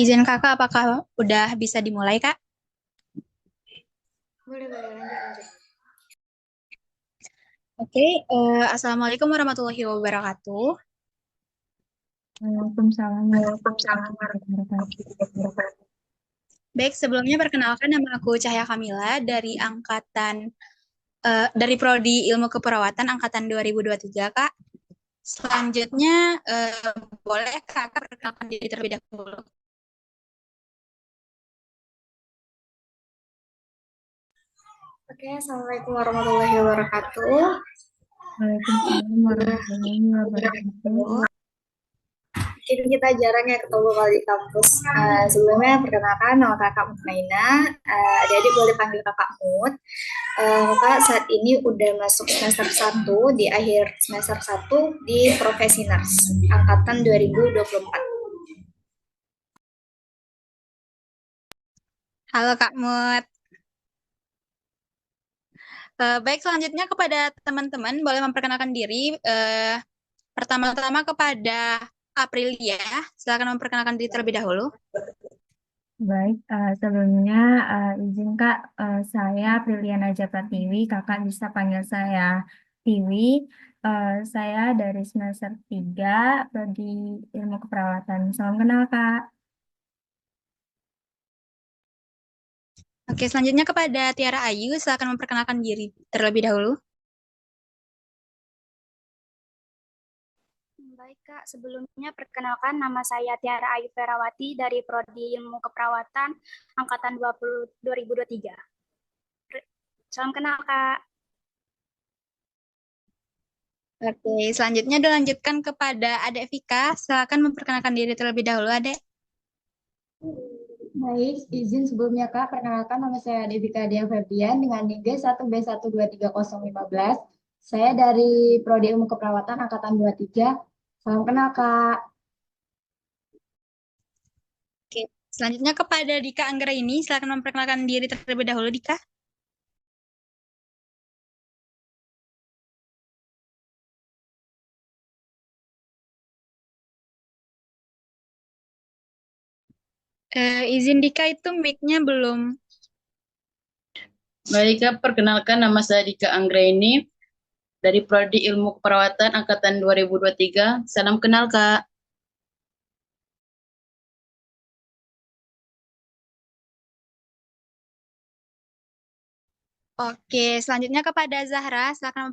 Izin kakak, apakah udah bisa dimulai, Kak? Boleh, lanjut, lanjut. Oke, Assalamualaikum warahmatullahi wabarakatuh. Waalaikumsalam Waalaikumsalam warahmatullahi wabarakatuh. Baik, sebelumnya perkenalkan nama aku Cahya Kamila dari Prodi Ilmu Keperawatan angkatan 2023, Kak. Selanjutnya, boleh kakak perkenalkan diri terlebih dahulu. Oke, Assalamualaikum warahmatullahi wabarakatuh. Waalaikumsalam warahmatullahi wabarakatuh. Ini kita jarang ya ketemu kalau di kampus. Sebelumnya perkenalkan nama kakak Mutmaina. Adik-adik boleh panggil kakak Mut. Kakak saat ini udah masuk semester 1 di akhir semester 1 di Profesi Nurse angkatan 2024. Halo Kak Mut. Baik, selanjutnya kepada teman-teman boleh memperkenalkan diri. Pertama-tama kepada Aprilia, silakan memperkenalkan diri terlebih dahulu. Baik, sebelumnya izin Kak, saya Priliana Pratiwi, kakak bisa panggil saya Tiwi. Saya dari semester 3, Prodi Ilmu Keperawatan. Salam kenal Kak. Oke, selanjutnya kepada Tiara Ayu, silakan memperkenalkan diri terlebih dahulu. Baik Kak, sebelumnya perkenalkan nama saya Tiara Ayu Ferawati dari Prodi Ilmu Keperawatan Angkatan 2023. Salam kenal Kak. Oke, selanjutnya dilanjutkan kepada Adek Vika, silakan memperkenalkan diri terlebih dahulu, Adek. Baik, izin sebelumnya Kak, perkenalkan nama saya Devika Dia Febrian dengan NIG 1B1230015. Saya dari Prodi Ilmu Keperawatan Angkatan 23. Salam kenal Kak. Oke, selanjutnya kepada Dika Anggraini, silakan memperkenalkan diri terlebih dahulu, Dika. Izin Dika itu mic-nya belum. Baik, Kak, perkenalkan nama saya Dika Anggraini dari Prodi Ilmu Keperawatan Angkatan 2023. Salam kenal, Kak. Oke, selanjutnya kepada Zahra, silakan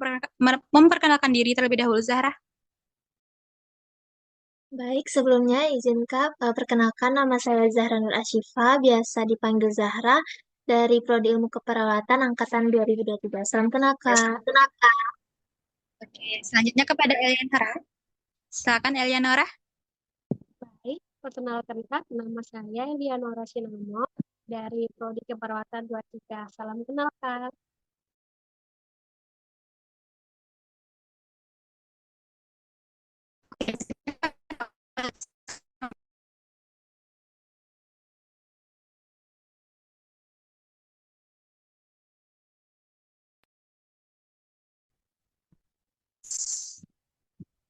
memperkenalkan diri terlebih dahulu, Zahra. Baik, sebelumnya izin Kak, perkenalkan nama saya Zahra Nur Asyifa, biasa dipanggil Zahra, dari Prodi Ilmu Keperawatan Angkatan 2023. Salam kenal Kak. Oke, selanjutnya kepada Elianora. Silakan Elianora. Baik, perkenalkan Kak, nama saya Elianora Sinamo dari Prodi Keperawatan 23. Salam kenal Kak.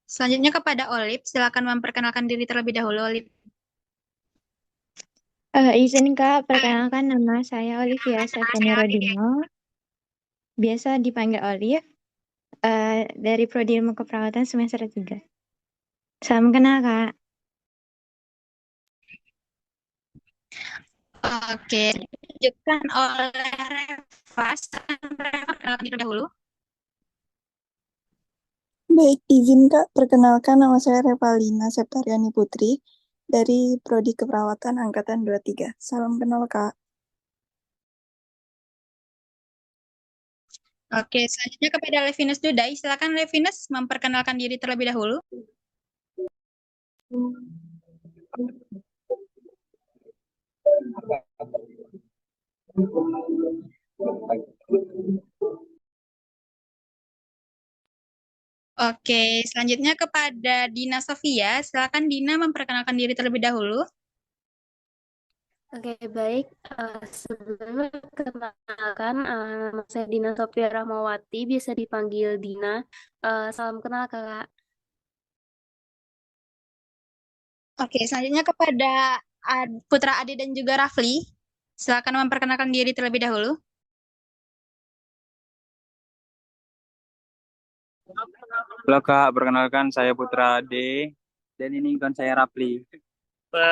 Selanjutnya kepada Olip, silakan memperkenalkan diri terlebih dahulu, Olip. Izin Kak, perkenalkan nama saya Olivia Stephanie Rodino, biasa dipanggil Olive, dari Prodi Ilmu Keperawatan semester 3. Salam kenal Kak. Oke, dilanjutkan oleh Reva, silakan Reva perkenalkan diri dahulu. Baik, izin Kak, perkenalkan nama saya Revalina Septariani Putri dari Prodi Keperawatan Angkatan 23. Salam kenal Kak. Oke, selanjutnya kepada Levinus Dudai, silakan Levinus memperkenalkan diri terlebih dahulu. Oke, selanjutnya kepada Dina Sofia, silakan Dina memperkenalkan diri terlebih dahulu. Oke, baik. Sebelumnya kenalkan, nama saya Dina Sofia Rahmawati, biasa dipanggil Dina. Salam kenal Kak. Oke, selanjutnya kepada Putra Ade dan juga Rafli. Silakan memperkenalkan diri terlebih dahulu. Halo Kak, perkenalkan saya Putra D dan ini kan saya Rapli.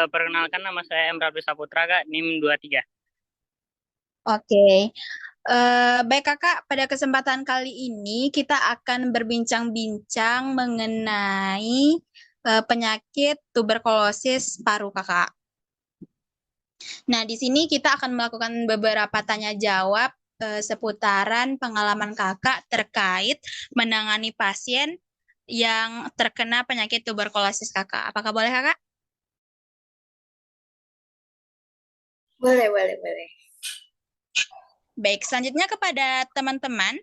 Perkenalkan nama saya Emrafli Saputra, Kak, NIM 23. Oke. Baik Kakak, pada kesempatan kali ini kita akan berbincang-bincang mengenai penyakit tuberkulosis paru Kakak. Nah, di sini kita akan melakukan beberapa tanya jawab seputaran pengalaman Kakak terkait menangani pasien yang terkena penyakit tuberkulosis Kakak. Apakah boleh Kakak? Boleh, boleh, boleh. Baik, selanjutnya kepada teman-teman.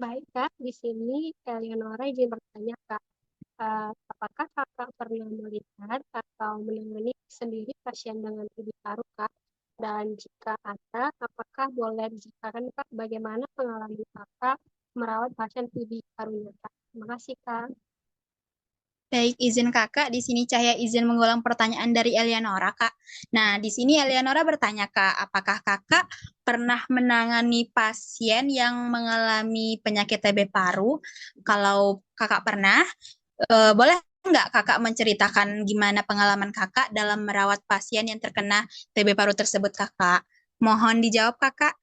Baik, Kak. Di sini Eleonora izin bertanya, Kak. Apakah Kakak pernah melihat atau menangani sendiri pasien dengan TB paru, Kak? Dan jika ada, apakah boleh diceritakan, Kak, bagaimana pengalaman Kakak merawat pasien TB parunya, Kak? Terima kasih, Kak. Baik, izin Kakak, di sini Cahya izin mengulang pertanyaan dari Eleonora, Kak. Nah, di sini Eleonora bertanya, Kak, apakah Kakak pernah menangani pasien yang mengalami penyakit TB paru? Kalau Kakak pernah, boleh nggak Kakak menceritakan gimana pengalaman Kakak dalam merawat pasien yang terkena TB paru tersebut, Kakak? Mohon dijawab, Kakak.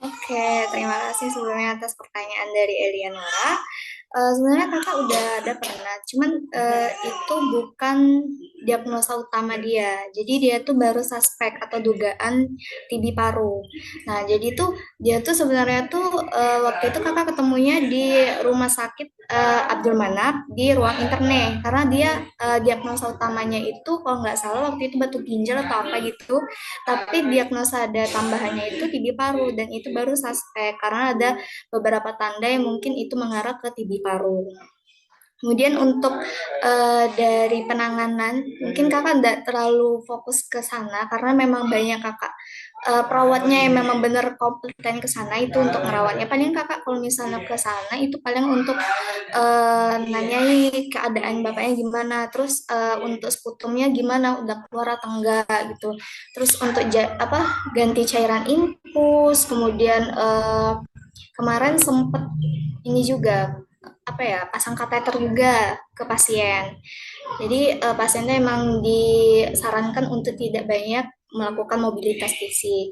Oke, terima kasih sebelumnya atas pertanyaan dari Eleonora. Sebenarnya kakak udah ada pernah, cuman itu bukan diagnosa utama dia. Jadi dia tuh baru suspek atau dugaan TB paru. Nah, jadi tuh dia tuh sebenarnya tuh waktu itu kakak ketemunya di rumah sakit Abdul Manap di ruang interne karena dia diagnosa utamanya itu kalau nggak salah waktu itu batu ginjal atau apa gitu. Tapi diagnosa ada tambahannya itu TB paru dan itu baru suspek karena ada beberapa tanda yang mungkin itu mengarah ke TB paru. Kemudian untuk dari penanganan, mungkin kakak tidak terlalu fokus ke sana karena memang banyak kakak perawatnya yang memang benar kompeten ke sana itu untuk merawatnya. Paling kakak kalau misalnya ke sana itu paling untuk nanyai keadaan bapaknya gimana, terus untuk sputumnya gimana, udah keluar atau enggak gitu. Terus untuk ganti cairan infus, kemudian kemarin sempet ini juga pasang kateter juga ke pasien. Jadi pasiennya emang disarankan untuk tidak banyak melakukan mobilitas fisik.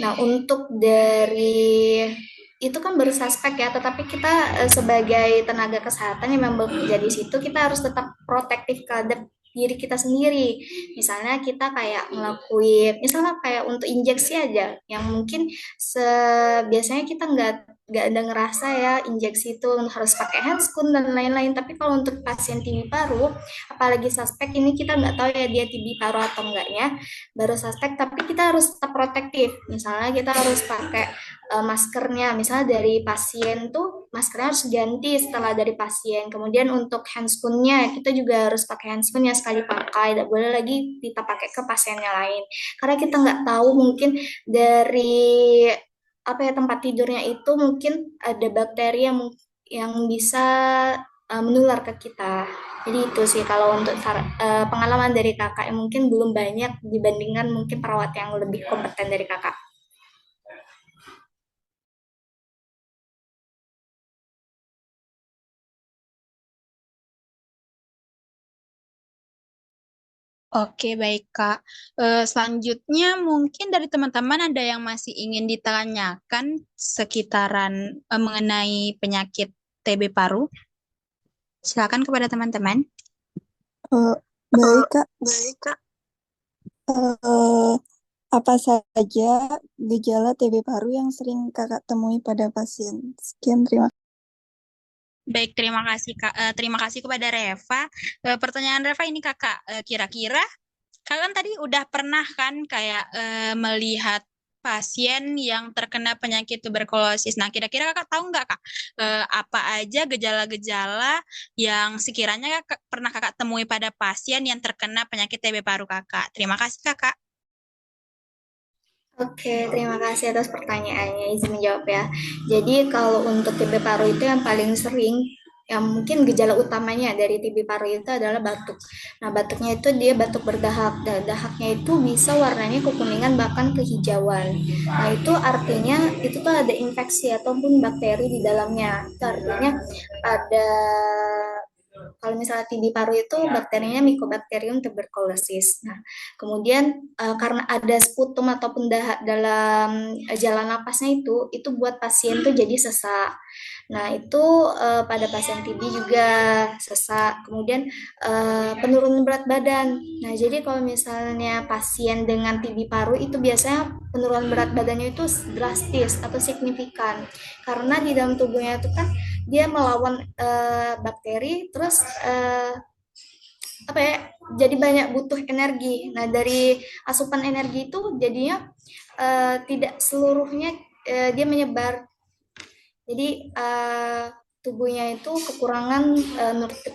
Nah, untuk dari itu kan baru suspek ya, tetapi kita sebagai tenaga kesehatan yang memang bekerja di situ, kita harus tetap protektif terhadap diri kita sendiri. Misalnya kita kayak misalnya kayak untuk injeksi aja, yang mungkin biasanya kita nggak ada ngerasa ya injeksi itu harus pakai handscoon dan lain-lain. Tapi kalau untuk pasien TB paru, apalagi suspek ini kita nggak tahu ya dia TB paru atau enggaknya, baru suspek tapi kita harus tetap protektif. Misalnya kita harus pakai maskernya, misalnya dari pasien tuh maskernya harus ganti setelah dari pasien. Kemudian untuk handscoon-nya kita juga harus pakai handscoon ya sekali pakai, tidak boleh lagi kita pakai ke pasiennya lain. Karena kita nggak tahu mungkin dari tempat tidurnya itu mungkin ada bakteri yang bisa menular ke kita. Jadi itu sih kalau untuk pengalaman dari kakak yang mungkin belum banyak dibandingkan mungkin perawat yang lebih kompeten dari kakak. Oke, baik Kak. Selanjutnya mungkin dari teman-teman ada yang masih ingin ditanyakan sekitaran mengenai penyakit TB paru. Silakan kepada teman-teman. Baik Kak. Apa saja gejala TB paru yang sering kakak temui pada pasien? Sekian, terima kasih. Baik, terima kasih Kak. Terima kasih kepada Reva. Pertanyaan Reva ini Kakak, kira-kira Kakak kan tadi udah pernah kan kayak melihat pasien yang terkena penyakit tuberkulosis. Nah, kira-kira Kakak tahu nggak Kak, apa aja gejala-gejala yang sekiranya pernah Kakak temui pada pasien yang terkena penyakit TB paru Kakak? Terima kasih Kakak. Oke, terima kasih atas pertanyaannya. Izin menjawab ya. Jadi kalau untuk TB paru itu yang paling sering yang mungkin gejala utamanya dari TB paru itu adalah batuk. Nah, batuknya itu dia batuk berdahak. Dan dahaknya itu bisa warnanya kekuningan bahkan kehijauan. Nah, itu artinya itu tuh ada infeksi ataupun bakteri di dalamnya. Itu artinya ada, kalau misalnya TB paru itu bakterinya Mycobacterium tuberculosis. Nah, kemudian karena ada sputum ataupun dahak dalam jalan napasnya itu buat pasien tuh jadi sesak. Nah, itu pada pasien TB juga sesak. Kemudian penurunan berat badan. Nah, jadi kalau misalnya pasien dengan TB paru itu biasanya penurunan berat badannya itu drastis atau signifikan. Karena di dalam tubuhnya itu kan dia melawan bakteri, terus apa ya? Jadi banyak butuh energi. Nah, dari asupan energi itu jadinya tidak seluruhnya dia menyebar. Jadi tubuhnya itu kekurangan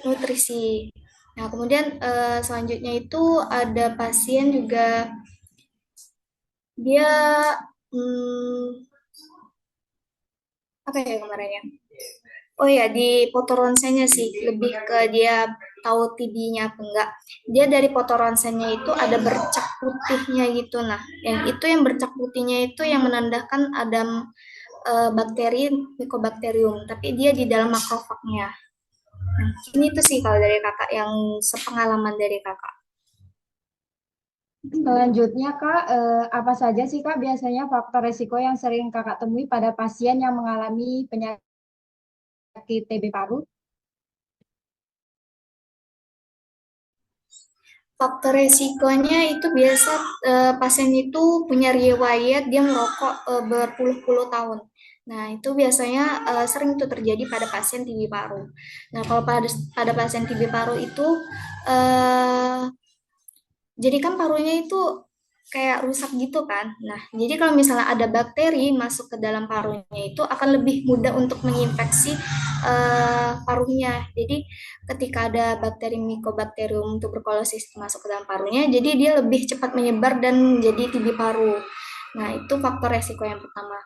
nutrisi. Nah, kemudian selanjutnya itu ada pasien juga dia apa ya kemarinnya? Oh ya, di foto ronsennya sih lebih ke dia tahu TB-nya apa enggak. Dia dari foto ronsennya itu ada bercak putihnya gitu. Nah, yang bercak putihnya itu yang menandakan ada bakteri Mycobacterium, tapi dia di dalam makrofagnya. Nah, ini tuh sih kalau dari kakak yang sepengalaman dari kakak. Selanjutnya, Kak, apa saja sih, Kak, biasanya faktor risiko yang sering Kakak temui pada pasien yang mengalami penyakit TB paru? Faktor resikonya itu biasa pasien itu punya riwayat dia merokok berpuluh-puluh tahun. Nah, itu biasanya sering tuh terjadi pada pasien TB paru. Nah, kalau pada pasien TB paru itu jadi kan parunya itu kayak rusak gitu kan. Nah, jadi kalau misalnya ada bakteri masuk ke dalam parunya itu akan lebih mudah untuk menginfeksi parunya. Jadi ketika ada bakteri Mycobacterium tuberculosis masuk ke dalam parunya, jadi dia lebih cepat menyebar dan menjadi TB paru. Nah, itu faktor resiko yang pertama.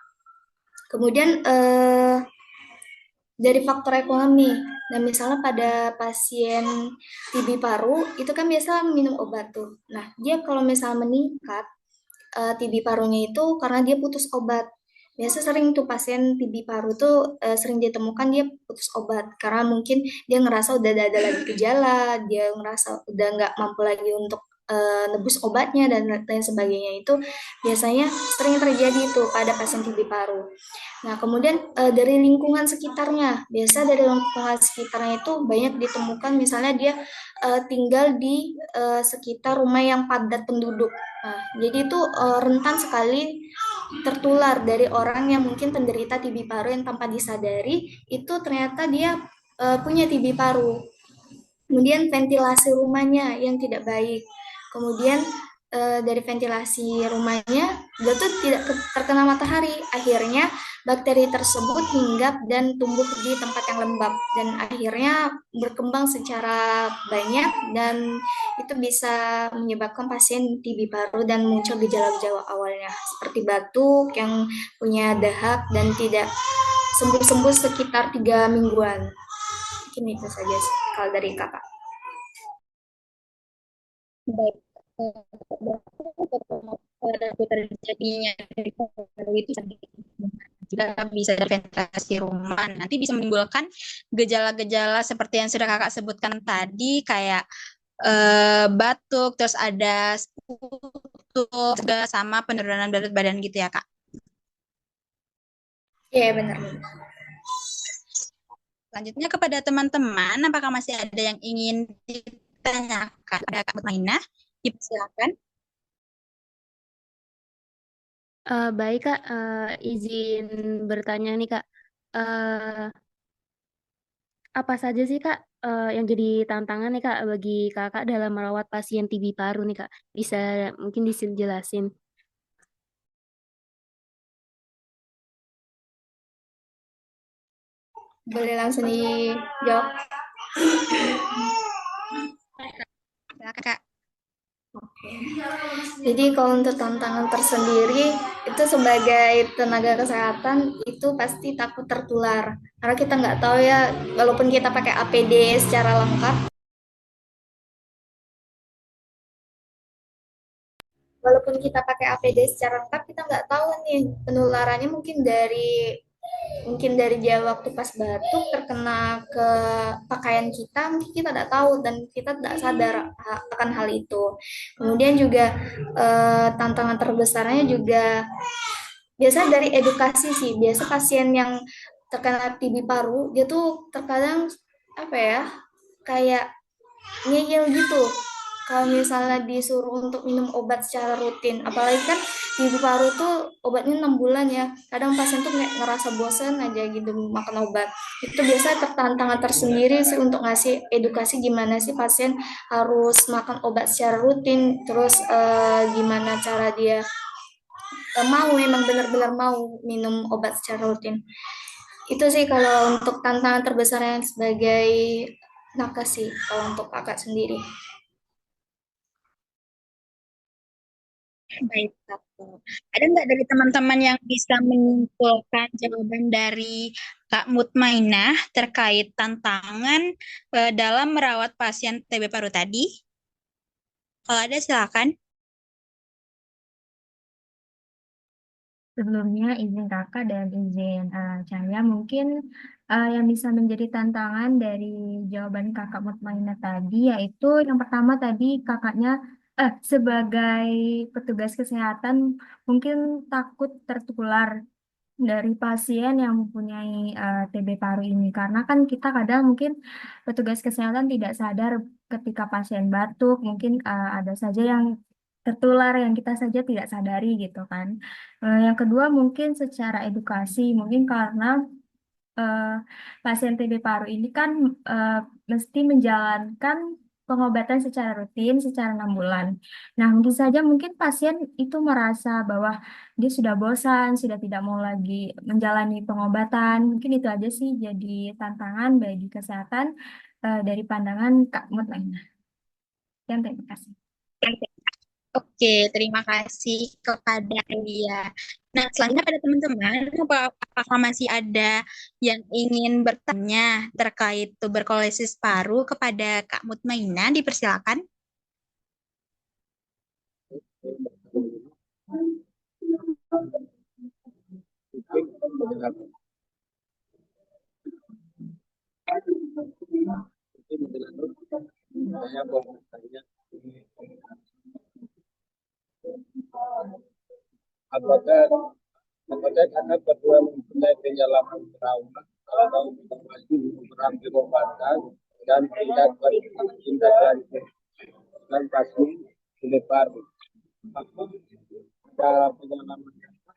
Kemudian dari faktor ekonomi. Nah, misalnya pada pasien TB paru itu kan biasa minum obat tuh. Nah, dia kalau misalnya meningkat TB parunya itu karena dia putus obat. Biasa sering tuh pasien TB paru tuh sering ditemukan dia putus obat karena mungkin dia ngerasa udah ada lagi gejala, dia ngerasa udah nggak mampu lagi untuk nebus obatnya dan lain sebagainya, itu biasanya sering terjadi tuh pada pasien TB paru. Nah, kemudian dari lingkungan sekitarnya, biasa dari lingkungan sekitarnya itu banyak ditemukan misalnya dia tinggal di sekitar rumah yang padat penduduk. Nah, jadi itu rentan sekali tertular dari orang yang mungkin penderita TB paru yang tanpa disadari itu ternyata dia punya TB paru. Kemudian ventilasi rumahnya yang tidak baik. Kemudian dari ventilasi rumahnya dia tuh tidak terkena matahari. Akhirnya bakteri tersebut hinggap dan tumbuh di tempat yang lembab dan akhirnya berkembang secara banyak dan itu bisa menyebabkan pasien TB paru dan muncul gejala-gejala awalnya seperti batuk yang punya dahak dan tidak sembuh-sembuh sekitar 3 mingguan. Mungkin itu saja kalau dari kakak. Baik, berarti terjadinya dari paru itu juga bisa dari ventilasi rumah. Nanti bisa menimbulkan gejala-gejala seperti yang sudah kakak sebutkan tadi, kayak batuk, terus ada sputum, juga sama penurunan berat badan gitu ya kak? Iya, benar. Selanjutnya kepada teman-teman, apakah masih ada yang ingin ditanyakan pada Kak Mutmainah? Silakan. Baik Kak, izin bertanya nih Kak. Apa saja sih Kak yang jadi tantangan nih Kak bagi Kakak dalam merawat pasien TB paru nih Kak? Bisa mungkin dijelasin. Boleh langsung dijawab. Silakan Kak. Oke. Jadi kalau untuk tantangan tersendiri itu sebagai tenaga kesehatan itu pasti takut tertular karena kita nggak tahu ya walaupun kita pakai APD secara lengkap, kita nggak tahu nih penularannya mungkin dari dia waktu pas batuk terkena ke pakaian kita, mungkin kita tidak tahu dan kita tidak sadar akan hal itu. Kemudian juga tantangan terbesarnya juga biasa dari edukasi sih. Biasa pasien yang terkena TB paru dia tuh terkadang apa ya kayak ngeyel gitu kalau misalnya disuruh untuk minum obat secara rutin, apalagi kan ibu paru tuh obatnya 6 bulan ya, kadang pasien tuh kayak ngerasa bosan aja gitu makan obat. Itu biasanya tantangan tersendiri sih untuk ngasih edukasi gimana sih pasien harus makan obat secara rutin, terus gimana cara dia memang benar-benar mau minum obat secara rutin. Itu sih kalau untuk tantangan terbesar yang sebagai nakes sih kalau untuk kakak sendiri. Baik, Kak. Ada nggak dari teman-teman yang bisa menyimpulkan jawaban dari Kak Mutmainah terkait tantangan dalam merawat pasien TB paru tadi? Kalau ada, silakan. Sebelumnya izin kakak dan izin saya mungkin yang bisa menjadi tantangan dari jawaban kakak Mutmainah tadi yaitu yang pertama tadi kakaknya sebagai petugas kesehatan mungkin takut tertular dari pasien yang mempunyai TB paru ini karena kan kita kadang mungkin petugas kesehatan tidak sadar ketika pasien batuk mungkin ada saja yang tertular yang kita saja tidak sadari gitu kan. Yang kedua mungkin secara edukasi mungkin karena eh, pasien TB paru ini kan eh, mesti menjalankan pengobatan secara rutin secara 6 bulan. Nah, mungkin saja mungkin pasien itu merasa bahwa dia sudah bosan, sudah tidak mau lagi menjalani pengobatan. Mungkin itu aja sih jadi tantangan bagi kesehatan dari pandangan Kak Mutmainah. Dan terima kasih. Oke, terima kasih kepada Elia. Nah, selanjutnya pada teman-teman, apakah masih ada yang ingin bertanya terkait tuberkulosis paru kepada Kak Mutmainah? Dipersilakan. Apakah kakak berdua mempunyai pengalaman trauma atau masih kurang diobatkan dan tidak bertindak lanjut dan pasien TB paru? Ada pengalaman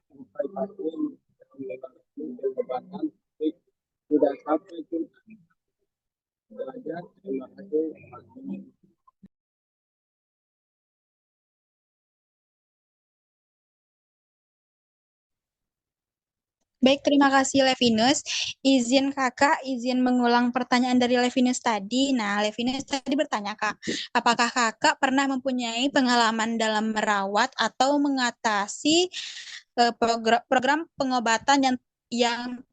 sampai pasien diobatkan tapi tidak sampai tuntas. Terima kasih. Baik, terima kasih Levinus. Izin kakak, izin mengulang pertanyaan dari Levinus tadi. Nah, Levinus tadi bertanya, Kak, apakah kakak pernah mempunyai pengalaman dalam merawat atau mengatasi program pengobatan yang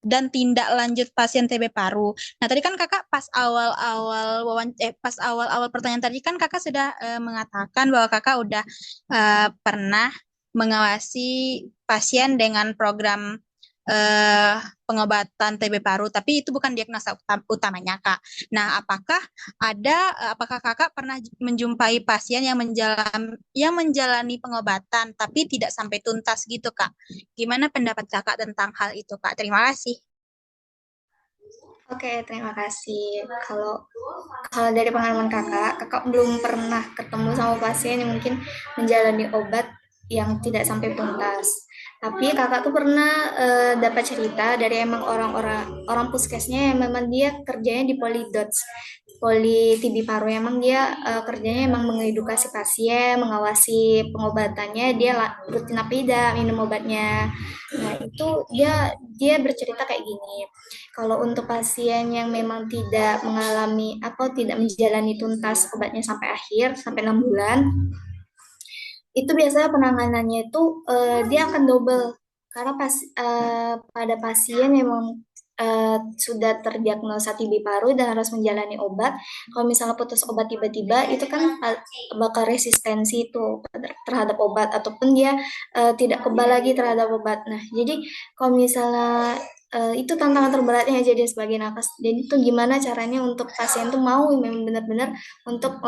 dan tindak lanjut pasien TB paru. Nah, tadi kan kakak pas awal-awal pertanyaan tadi kan kakak sudah mengatakan bahwa kakak udah pernah mengawasi pasien dengan program pengobatan TB paru, tapi itu bukan diagnosa utamanya, Kak. Nah, apakah kakak pernah menjumpai pasien yang menjalani pengobatan tapi tidak sampai tuntas gitu, Kak? Gimana pendapat kakak tentang hal itu, Kak? Terima kasih. Oke, terima kasih. Kalau dari pengalaman kakak belum pernah ketemu sama pasien yang mungkin menjalani obat yang tidak sampai tuntas. Tapi kakak tuh pernah dapat cerita dari emang orang puskesnya yang memang dia kerjanya di Polidots, Poli TB Paru. Emang dia kerjanya emang mengedukasi pasien, mengawasi pengobatannya, dia rutin apa tidak minum obatnya. Nah itu dia bercerita kayak gini. Kalau untuk pasien yang memang tidak mengalami atau tidak menjalani tuntas obatnya sampai akhir, sampai 6 bulan, itu biasanya penanganannya itu dia akan double karena pada pasien yang sudah terdiagnosa TB paru dan harus menjalani obat. Kalau misalnya putus obat tiba-tiba itu kan bakal resistensi itu terhadap obat ataupun dia tidak kebal lagi terhadap obat. Nah, jadi kalau misalnya itu tantangan terberatnya jadi sebagai nakes. Jadi itu gimana caranya untuk pasien tuh mau memang benar-benar untuk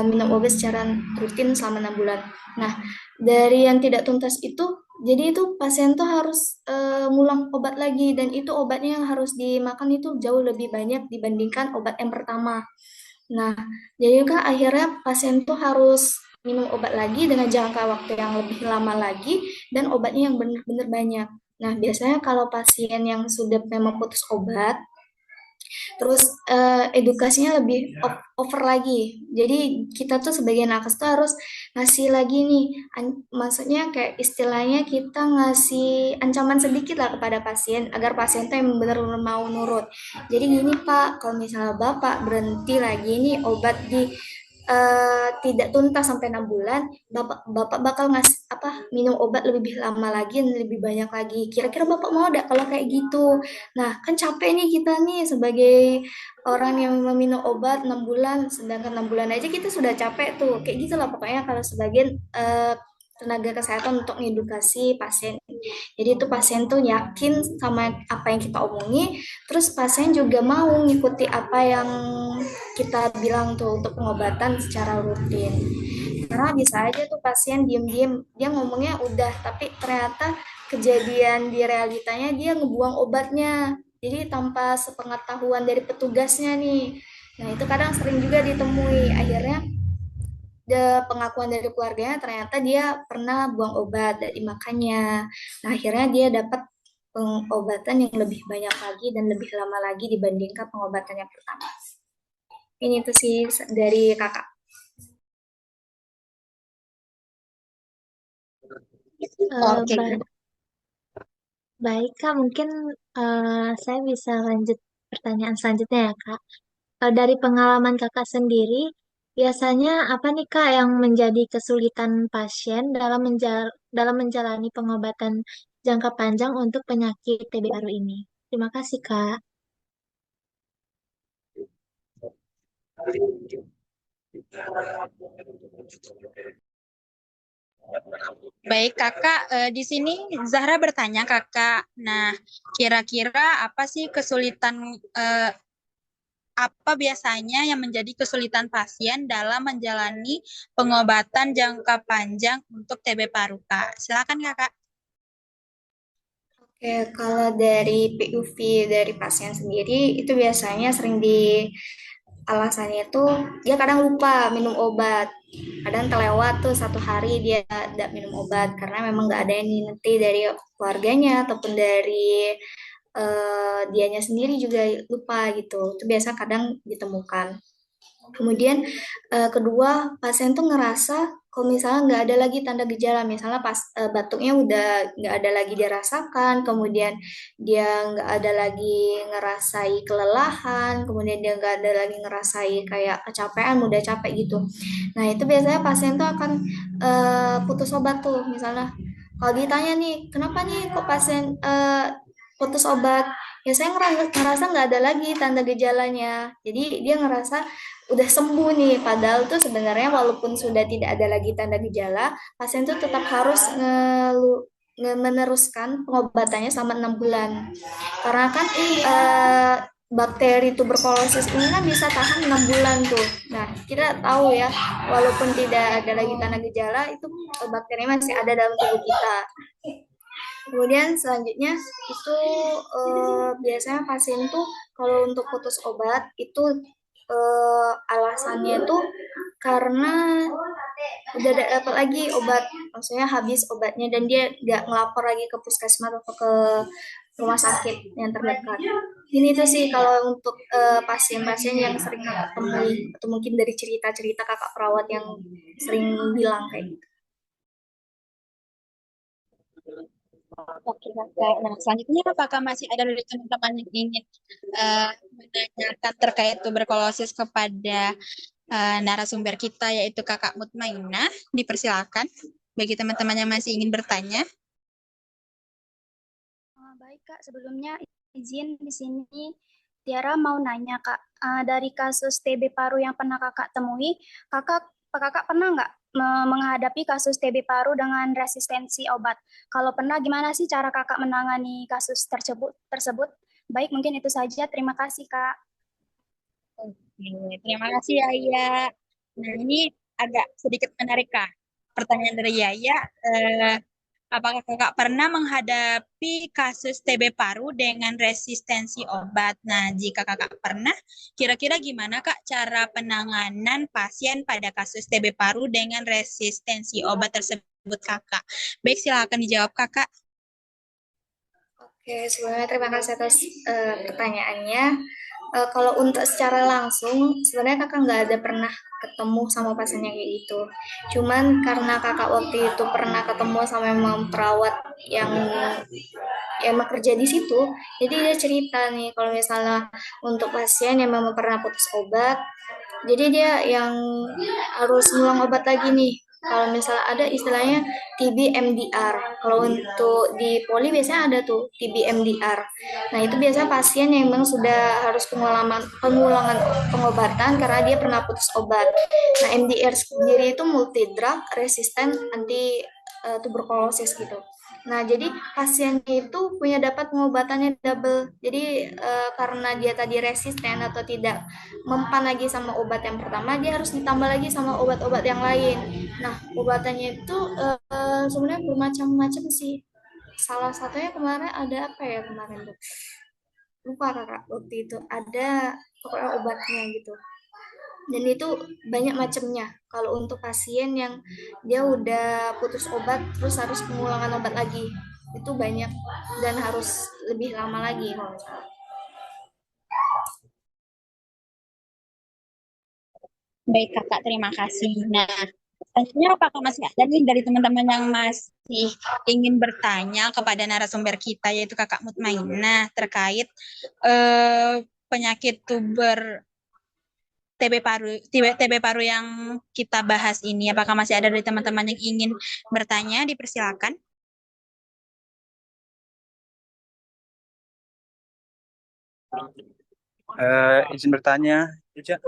minum obat secara rutin selama 6 bulan. Nah, dari yang tidak tuntas itu, jadi itu pasien tuh harus ngulang obat lagi dan itu obatnya yang harus dimakan itu jauh lebih banyak dibandingkan obat yang pertama. Nah, jadi kan akhirnya pasien tuh harus minum obat lagi dengan jangka waktu yang lebih lama lagi dan obatnya yang benar-benar banyak. Nah, biasanya kalau pasien yang sudah memang putus obat, terus edukasinya lebih over lagi. Jadi kita tuh sebagai nakes tuh harus ngasih lagi nih, maksudnya kayak istilahnya kita ngasih ancaman sedikit lah kepada pasien agar pasien tuh yang benar-benar mau nurut. Jadi gini Pak, kalau misalnya Bapak berhenti lagi nih obat di tidak tuntas sampai 6 bulan, Bapak bakal minum obat lebih lama lagi dan lebih banyak lagi. Kira-kira Bapak mau enggak kalau kayak gitu? Nah, kan capek nih kita nih sebagai orang yang meminum obat 6 bulan, sedangkan 6 bulan aja kita sudah capek tuh. Kayak gitu lah pokoknya kalau sebagian tenaga kesehatan untuk mengedukasi pasien. Jadi itu pasien tuh yakin sama apa yang kita omongi, terus pasien juga mau ngikuti apa yang kita bilang tuh untuk pengobatan secara rutin. Karena bisa aja tuh pasien diem-diem, dia ngomongnya udah, tapi ternyata kejadian di realitanya dia ngebuang obatnya. Jadi tanpa sepengetahuan dari petugasnya nih. Nah itu kadang sering juga ditemui. Akhirnya pengakuan dari keluarganya ternyata dia pernah buang obat dari makannya. Nah akhirnya dia dapat pengobatan yang lebih banyak lagi dan lebih lama lagi dibandingkan pengobatan yang pertama. Ini tuh sih dari kakak. Oke. Baik, Kak. Mungkin saya bisa lanjut pertanyaan selanjutnya ya, Kak. Dari pengalaman Kakak sendiri, biasanya apa nih, Kak, yang menjadi kesulitan pasien dalam menjalani pengobatan jangka panjang untuk penyakit TB paru ini? Terima kasih, Kak. Baik, Kakak, di sini Zahra bertanya, Kakak. Nah, kira-kira apa sih kesulitan apa biasanya yang menjadi kesulitan pasien dalam menjalani pengobatan jangka panjang untuk TB paru, Kak? Silakan, Kakak. Oke, kalau dari PUV dari pasien sendiri itu biasanya sering alasannya itu dia kadang lupa minum obat, kadang terlewat tuh 1 hari dia tidak minum obat karena memang nggak ada yang nanti dari keluarganya ataupun dari dianya sendiri juga lupa gitu. Itu biasa kadang ditemukan. Kemudian kedua pasien tuh ngerasa kalau misalnya nggak ada lagi tanda gejala, misalnya pas batuknya udah nggak ada lagi dia rasakan, kemudian dia nggak ada lagi ngerasai kelelahan, kemudian dia nggak ada lagi ngerasai kayak kecapean, mudah capek gitu. Nah itu biasanya pasien tuh akan putus obat tuh, misalnya kalau ditanya nih, kenapa nih kok pasien putus obat? Ya saya ngerasa nggak ada lagi tanda gejalanya. Jadi dia ngerasa udah sembuh nih. Padahal tuh sebenarnya walaupun sudah tidak ada lagi tanda gejala, pasien tuh tetap harus meneruskan pengobatannya selama 6 bulan. Karena kan bakteri tuberkulosis ini kan bisa tahan 6 bulan tuh. Nah, kita tahu ya, walaupun tidak ada lagi tanda gejala, itu bakteri masih ada dalam tubuh kita. Kemudian selanjutnya itu biasanya pasien tuh kalau untuk putus obat itu alasannya tuh karena udah dapat lagi obat, maksudnya habis obatnya dan dia nggak ngelapor lagi ke puskesmas atau ke rumah sakit yang terdekat. Ini tuh sih kalau untuk pasien-pasien yang sering kakak temui atau mungkin dari cerita-cerita kakak perawat yang sering bilang kayak gitu. Oke, Kakak. Nah, selanjutnya apakah masih ada dari teman-teman yang ingin menanyakan terkait tuberkulosis kepada narasumber kita, yaitu Kakak Mutmainah? Dipersilakan bagi teman-teman yang masih ingin bertanya. Baik, Kak. Sebelumnya izin di sini Tiara mau nanya, Kak. Dari kasus TB paru yang pernah Kakak temui, Kakak pernah nggak menghadapi kasus TB paru dengan resistensi obat? Kalau pernah, gimana sih cara Kakak menangani kasus tersebut? Baik, mungkin itu saja. Terima kasih, Kak. Oke, terima kasih Yaya. Nah, ini agak sedikit menarik, Kak. Pertanyaan dari Yaya, apakah Kakak pernah menghadapi kasus TB paru dengan resistensi obat? Nah, jika Kakak pernah, kira-kira gimana Kak cara penanganan pasien pada kasus TB paru dengan resistensi obat tersebut Kakak? Baik, silakan dijawab Kakak. Oke, sebelumnya terima kasih atas pertanyaannya. Kalau untuk secara langsung, sebenarnya kakak nggak ada pernah ketemu sama pasiennya kayak gitu. Cuman karena kakak waktu itu pernah ketemu sama memang perawat yang emang kerja di situ, jadi dia cerita nih kalau misalnya untuk pasien yang memang pernah putus obat, jadi dia yang harus ngulang obat lagi nih. Kalau misalnya ada istilahnya TB MDR. Kalau untuk di poli biasanya ada tuh TB MDR. Nah, itu biasanya pasien yang memang sudah harus pengulangan pengobatan karena dia pernah putus obat. Nah, MDR sendiri itu multi drug resistant anti tuberkulosis gitu. Nah, jadi pasiennya itu punya dapat pengobatannya double. Jadi karena dia tadi resisten atau tidak mempan lagi sama obat yang pertama, dia harus ditambah lagi sama obat-obat yang lain. Nah, obatannya itu sebenarnya bermacam-macam sih. Salah satunya kemarin ada apa ya kemarin tuh? Lupa kakak, waktu itu ada pokoknya obatnya gitu. Dan itu banyak macamnya. Kalau untuk pasien yang dia udah putus obat terus harus pengulangan obat lagi, itu banyak dan harus lebih lama lagi kalau misalnya. Baik Kakak, terima kasih. Nah, selanjutnya apakah masih ada nih dari teman-teman yang masih ingin bertanya kepada narasumber kita, yaitu Kakak Mutmainah, terkait penyakit TB paru yang kita bahas ini? Apakah masih ada dari teman-teman yang ingin bertanya? Dipersilakan. Izin bertanya, Ica.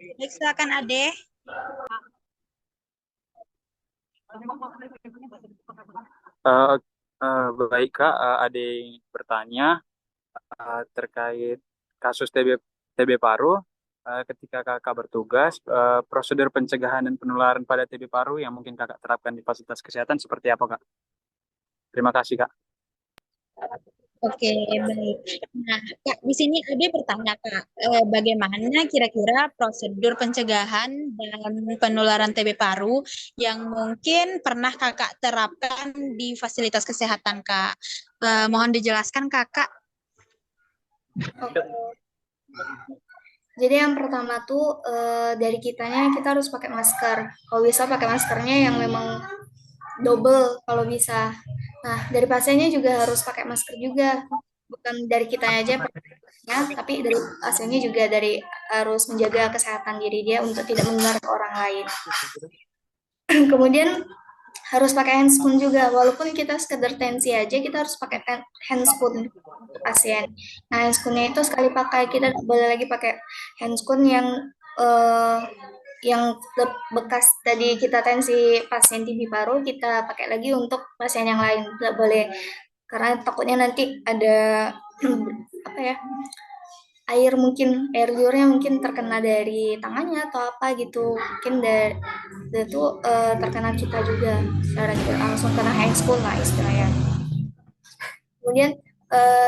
Baik, silakan Ade. Baik Kak, ada yang bertanya terkait kasus TB paru. Ketika kakak bertugas, prosedur pencegahan dan penularan pada TB paru yang mungkin kakak terapkan di fasilitas kesehatan seperti apa Kak? Terima kasih Kak. Oke, baik. Nah, Kak, di sini Ade bertanya, Kak, bagaimana kira-kira prosedur pencegahan dan penularan TB paru yang mungkin pernah Kakak terapkan di fasilitas kesehatan, Kak? Mohon dijelaskan, Kakak. Oke. Jadi yang pertama tuh dari kitanya kita harus pakai masker. Kalau bisa pakai maskernya yang memang double kalau bisa. Nah, dari pasiennya juga harus pakai masker juga. Bukan dari kitanya aja pakainya, tapi dari pasiennya juga harus menjaga kesehatan diri dia untuk tidak menular ke orang lain. Kemudian harus pakai handscoon juga. Walaupun kita sekedar tensi aja, kita harus pakai handscoon untuk pasien. Nah, handscoonnya itu sekali pakai, kita boleh lagi pakai handscoon yang bekas tadi kita tensi pasien TB paru, kita pakai lagi untuk pasien yang lain. Tidak boleh, karena takutnya nanti ada apa ya, air liurnya mungkin terkena dari tangannya atau apa gitu, mungkin itu terkena kita juga secara langsung kena handscoon lah istilahnya. Kemudian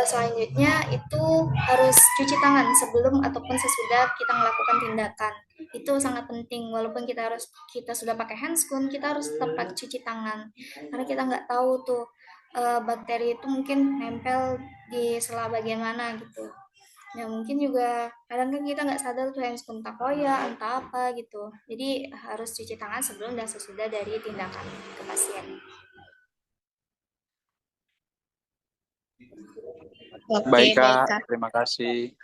Selanjutnya itu harus cuci tangan sebelum ataupun sesudah kita melakukan tindakan. Itu sangat penting. Walaupun kita sudah pakai handscoon, kita harus tetap cuci tangan karena kita nggak tahu tuh bakteri itu mungkin nempel di sela bagian mana gitu. Ya mungkin juga kadang kan kita nggak sadar tuh handscoon entah koya, entah apa gitu. Jadi harus cuci tangan sebelum dan sesudah dari tindakan ke pasien. Oke, Baik, baik, Kak. Kak. Terima kasih.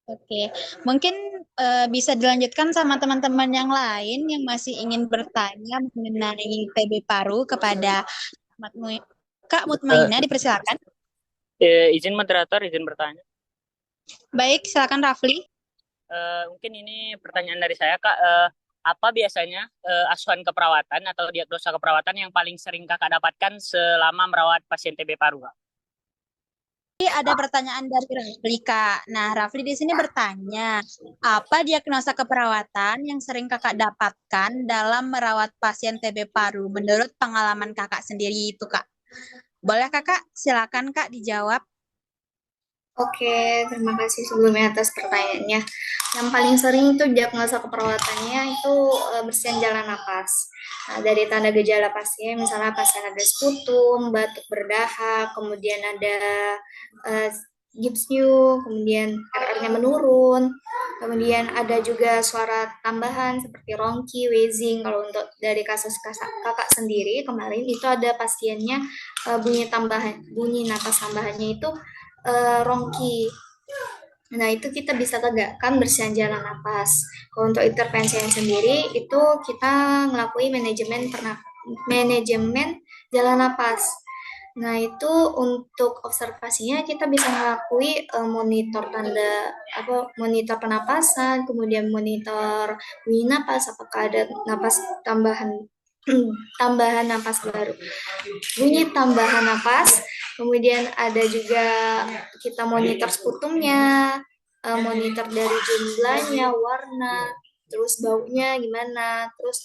Oke, mungkin bisa dilanjutkan sama teman-teman yang lain yang masih ingin bertanya mengenai TB paru kepada Kak Eh, Mutmainah, dipersilakan. izin moderator, izin bertanya. Baik, silakan Rafli. Mungkin ini pertanyaan dari saya, Kak. Apa biasanya asuhan keperawatan atau diagnosa keperawatan yang paling sering Kakak dapatkan selama merawat pasien TB paru, Kak? Ada pertanyaan dari Rafli, Kak. Nah, Rafli di sini bertanya, apa diagnosa keperawatan yang sering Kakak dapatkan dalam merawat pasien TB paru menurut pengalaman Kakak sendiri itu, Kak? Boleh Kakak? Silakan Kak dijawab. Oke, terima kasih sebelumnya atas pertanyaannya. Yang paling sering itu diagnosa keperawatannya itu bersihan jalan napas. Nah, dari tanda gejala pasien, misalnya pasien ada sputum, batuk berdahak, kemudian ada gips new, kemudian RR-nya menurun, kemudian ada juga suara tambahan seperti ronki, wheezing. Kalau untuk dari kasus kakak sendiri kemarin itu ada pasiennya bunyi napas tambahannya itu ronki. Nah, itu kita bisa tegakkan bersihan jalan napas. Kalau untuk intervensi yang sendiri, itu kita ngelakuin manajemen jalan napas. Nah, itu untuk observasinya kita bisa melalui monitor pernapasan, kemudian monitor bunyi napas, apakah ada napas tambahan tambahan napas baru. Bunyi tambahan napas, kemudian ada juga kita monitor sputumnya, monitor dari jumlahnya, warna, terus baunya gimana, terus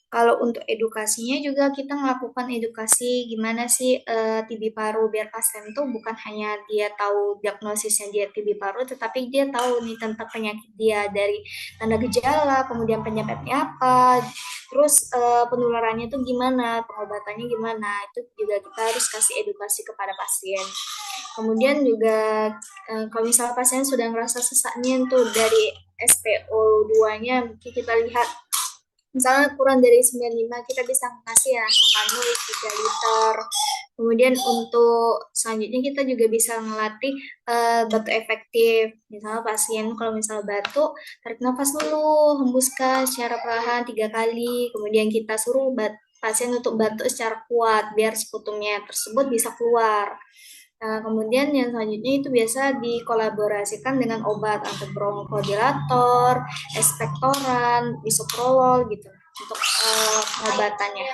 kalau untuk edukasinya juga kita melakukan edukasi gimana sih TB paru biar pasien tuh bukan hanya dia tahu diagnosisnya dia TB paru, tetapi dia tahu nih tentang penyakit dia dari tanda gejala, kemudian penyebabnya apa, terus penularannya tuh gimana, pengobatannya gimana, itu juga kita harus kasih edukasi kepada pasien. Kemudian juga kalau misalnya pasien sudah ngerasa sesaknya tuh dari SPO2-nya, kita lihat misalnya kurang dari 95, kita bisa ngasih ya Sokanul 3 liter. Kemudian untuk selanjutnya kita juga bisa ngelatih batuk efektif. Misalnya pasien kalau misalnya batuk, tarik nafas dulu, hembuskan secara perlahan 3 kali. Kemudian kita suruh pasien untuk batuk secara kuat biar sputumnya tersebut bisa keluar. Nah, kemudian yang selanjutnya itu biasa dikolaborasikan dengan obat atau bronkodilator, ekspektoran, bisoprolol gitu untuk pengobatannya.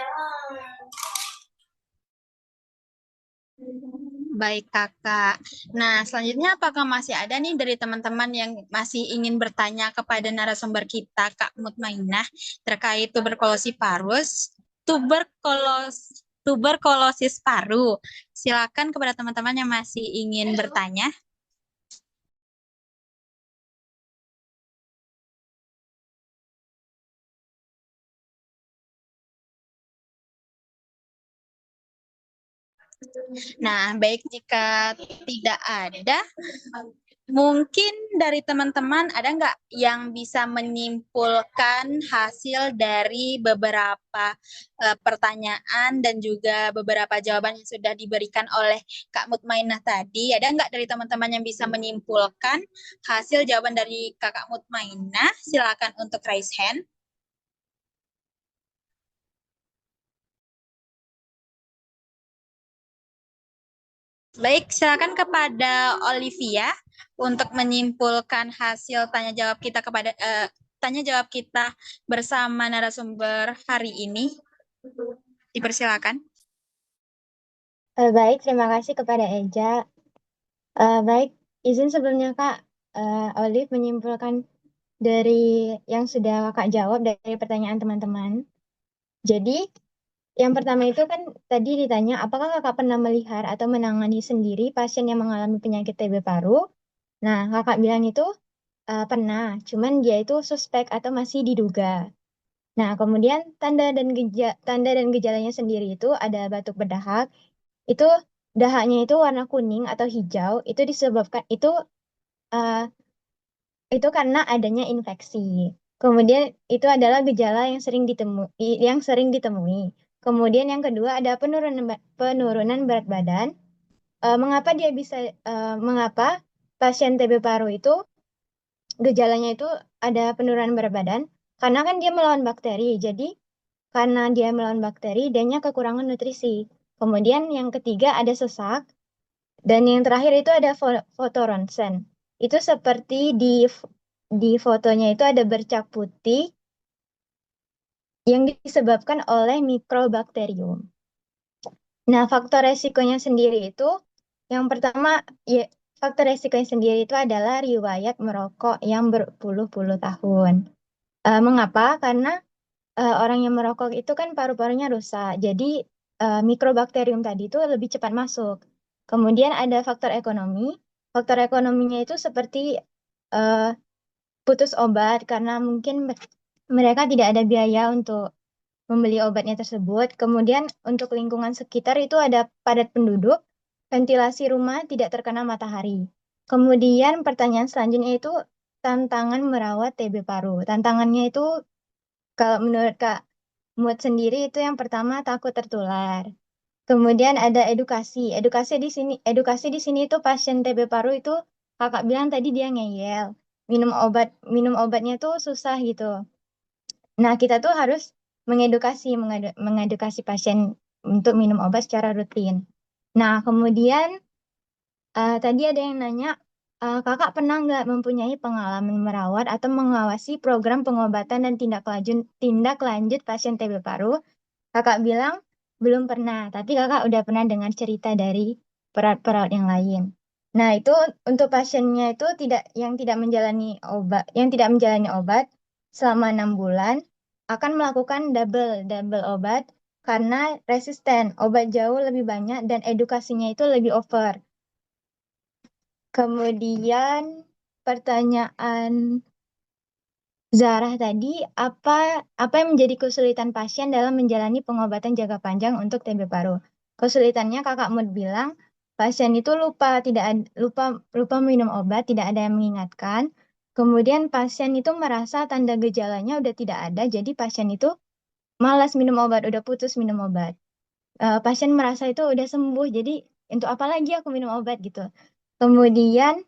Baik Kakak. Nah, selanjutnya apakah masih ada nih dari teman-teman yang masih ingin bertanya kepada narasumber kita, Kak Mutmainah, terkait tuberkulosis paru? Silakan kepada teman-teman yang masih ingin bertanya. Nah, baik jika tidak ada, mungkin dari teman-teman ada nggak yang bisa menyimpulkan hasil dari beberapa pertanyaan dan juga beberapa jawaban yang sudah diberikan oleh Kak Mutmainah tadi? Ada nggak dari teman-teman yang bisa menyimpulkan hasil jawaban dari Kakak Mutmainah? Silakan untuk raise hand. Baik, silakan kepada Olivia untuk menyimpulkan hasil tanya jawab kita bersama narasumber hari ini. Dipersilakan. Baik, terima kasih kepada Eja. Baik, izin sebelumnya Kak, Olive menyimpulkan dari yang sudah Kakak jawab dari pertanyaan teman-teman. Jadi, Yang pertama itu kan tadi ditanya, apakah kakak pernah melihat atau menangani sendiri pasien yang mengalami penyakit TB paru? Nah, kakak bilang itu pernah, cuman dia itu suspek atau masih diduga. Nah, kemudian tanda dan gejalanya sendiri itu ada batuk berdahak, itu dahaknya itu warna kuning atau hijau, itu disebabkan uh, itu karena adanya infeksi. Kemudian itu adalah gejala yang sering ditemui. Kemudian yang kedua ada penurunan berat badan. Mengapa pasien TB paru itu gejalanya itu ada penurunan berat badan? Karena kan dia melawan bakteri. Jadi karena dia melawan bakteri, dianya kekurangan nutrisi. Kemudian yang ketiga ada sesak. Dan yang terakhir itu ada foto ronsen. Itu seperti di fotonya itu ada bercak putih yang disebabkan oleh mikrobakterium. Nah, faktor resikonya sendiri itu yang pertama ya, faktor resikonya sendiri itu adalah riwayat merokok yang berpuluh-puluh tahun. Mengapa? Karena orang yang merokok itu kan paru-parunya rusak. Jadi mikrobakterium tadi itu lebih cepat masuk. Kemudian ada faktor ekonomi. Faktor ekonominya itu seperti eh, putus obat karena mungkin mereka tidak ada biaya untuk membeli obatnya tersebut. Kemudian untuk lingkungan sekitar itu ada padat penduduk, ventilasi rumah tidak terkena matahari. Kemudian pertanyaan selanjutnya itu tantangan merawat TB paru. Tantangannya itu kalau menurut Kak Mut sendiri itu yang pertama takut tertular. Kemudian ada edukasi. Edukasi di sini itu pasien TB paru itu kakak bilang tadi dia ngeyel. Minum obatnya tuh susah gitu. Nah, kita tuh harus mengedukasi pasien untuk minum obat secara rutin. Nah, kemudian tadi ada yang nanya, kakak pernah nggak mempunyai pengalaman merawat atau mengawasi program pengobatan dan tindak lanjut pasien TB paru? Kakak bilang belum pernah, tapi kakak udah pernah dengar cerita dari perawat-perawat yang lain. Nah, itu untuk pasiennya itu yang tidak menjalani obat selama 6 bulan akan melakukan double obat karena resisten. Obat jauh lebih banyak dan edukasinya itu lebih over. Kemudian pertanyaan Zarah tadi, apa yang menjadi kesulitan pasien dalam menjalani pengobatan jangka panjang untuk TB paru? Kesulitannya Kakak Mut bilang pasien itu lupa minum obat, tidak ada yang mengingatkan. Kemudian pasien itu merasa tanda gejalanya udah tidak ada, jadi pasien itu malas minum obat, udah putus minum obat. Pasien merasa itu udah sembuh, jadi untuk apa lagi aku minum obat gitu. Kemudian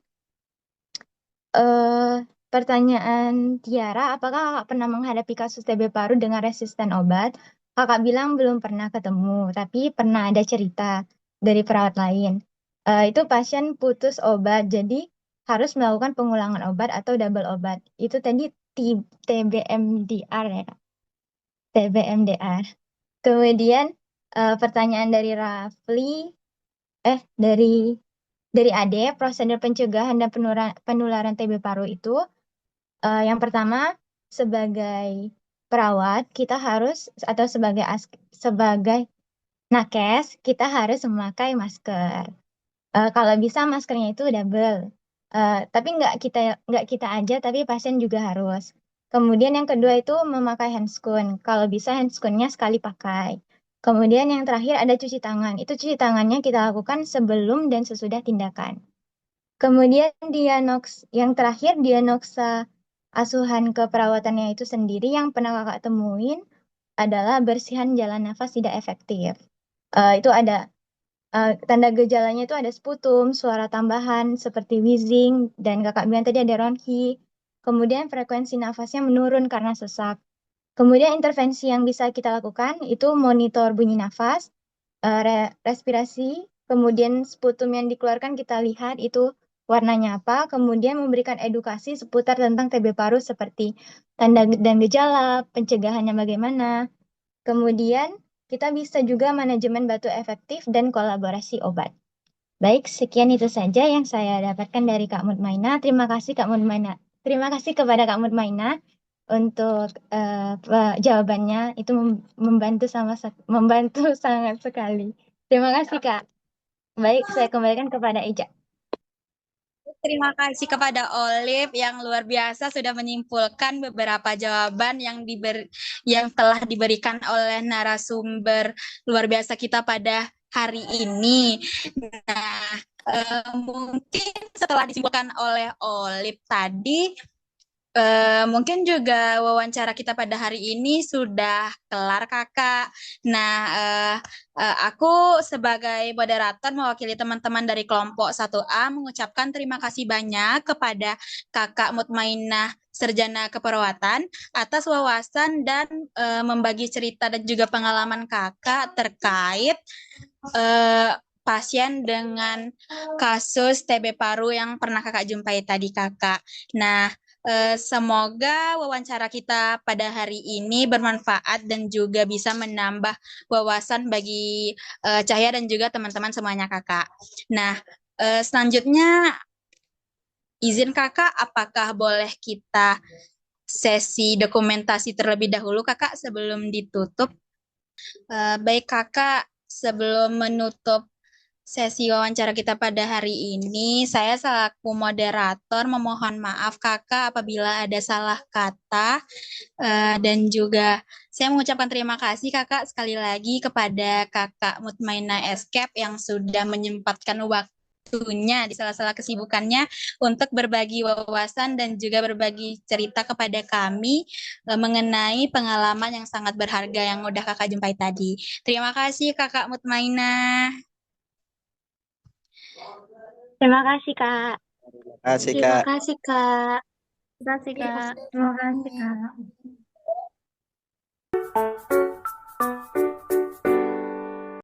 eh pertanyaan Tiara, apakah kakak pernah menghadapi kasus TB paru dengan resisten obat? Kakak bilang belum pernah ketemu, tapi pernah ada cerita dari perawat lain. Itu pasien putus obat, jadi harus melakukan pengulangan obat atau double obat. Itu tadi TBMDR ya, Kak? TBMDR. Kemudian pertanyaan dari Rafli, dari Ade, prosedur pencegahan dan penularan TB paru itu yang pertama, sebagai perawat, kita harus, atau sebagai nakes, kita harus memakai masker. Kalau bisa maskernya itu double. Tapi nggak kita aja, tapi pasien juga harus. Kemudian yang kedua itu memakai handscoon. Kalau bisa handscoonnya sekali pakai. Kemudian yang terakhir ada cuci tangan. Itu cuci tangannya kita lakukan sebelum dan sesudah tindakan. Kemudian yang terakhir diagnosa asuhan keperawatannya itu sendiri yang pernah kakak temuin adalah bersihan jalan nafas tidak efektif. Itu ada tanda gejalanya itu ada sputum, suara tambahan seperti wheezing, dan kakak bilang tadi ada ronki. Kemudian frekuensi nafasnya menurun karena sesak. Kemudian intervensi yang bisa kita lakukan itu monitor bunyi nafas, respirasi, kemudian sputum yang dikeluarkan kita lihat itu warnanya apa, kemudian memberikan edukasi seputar tentang TB paru seperti tanda dan gejala, pencegahannya bagaimana. Kemudian kita bisa juga manajemen batu efektif dan kolaborasi obat. Baik, sekian itu saja yang saya dapatkan dari Kak Mutmaina. Terima kasih Kak Mutmaina. Terima kasih kepada Kak Mutmaina untuk jawabannya itu membantu sangat sekali. Terima kasih Kak. Baik, saya kembalikan kepada Eja. Terima kasih kepada Olive yang luar biasa sudah menyimpulkan beberapa jawaban yang telah diberikan oleh narasumber luar biasa kita pada hari ini. Nah, mungkin setelah disimpulkan oleh Olive tadi, mungkin juga wawancara kita pada hari ini sudah kelar, Kakak. Nah, aku sebagai moderator mewakili teman-teman dari kelompok 1A mengucapkan terima kasih banyak kepada Kakak Mutmainah Sarjana Keperawatan atas wawasan dan membagi cerita dan juga pengalaman Kakak terkait pasien dengan kasus TB paru yang pernah Kakak jumpai tadi, Kakak. Nah, semoga wawancara kita pada hari ini bermanfaat dan juga bisa menambah wawasan bagi Cahya dan juga teman-teman semuanya, Kakak. Nah, selanjutnya izin Kakak, apakah boleh kita sesi dokumentasi terlebih dahulu, Kakak, sebelum ditutup? Baik, Kakak, sebelum menutup sesi wawancara kita pada hari ini, saya selaku moderator memohon maaf Kakak apabila ada salah kata dan juga saya mengucapkan terima kasih Kakak sekali lagi kepada Kakak Mutmainah Escape yang sudah menyempatkan waktunya di sela-sela kesibukannya untuk berbagi wawasan dan juga berbagi cerita kepada kami mengenai pengalaman yang sangat berharga yang udah Kakak jumpai tadi. Terima kasih Kakak Mutmainah. Terima kasih Kak. Terima kasih, Kak. Terima kasih Kak. Terima kasih, Kak. Terima kasih Kak.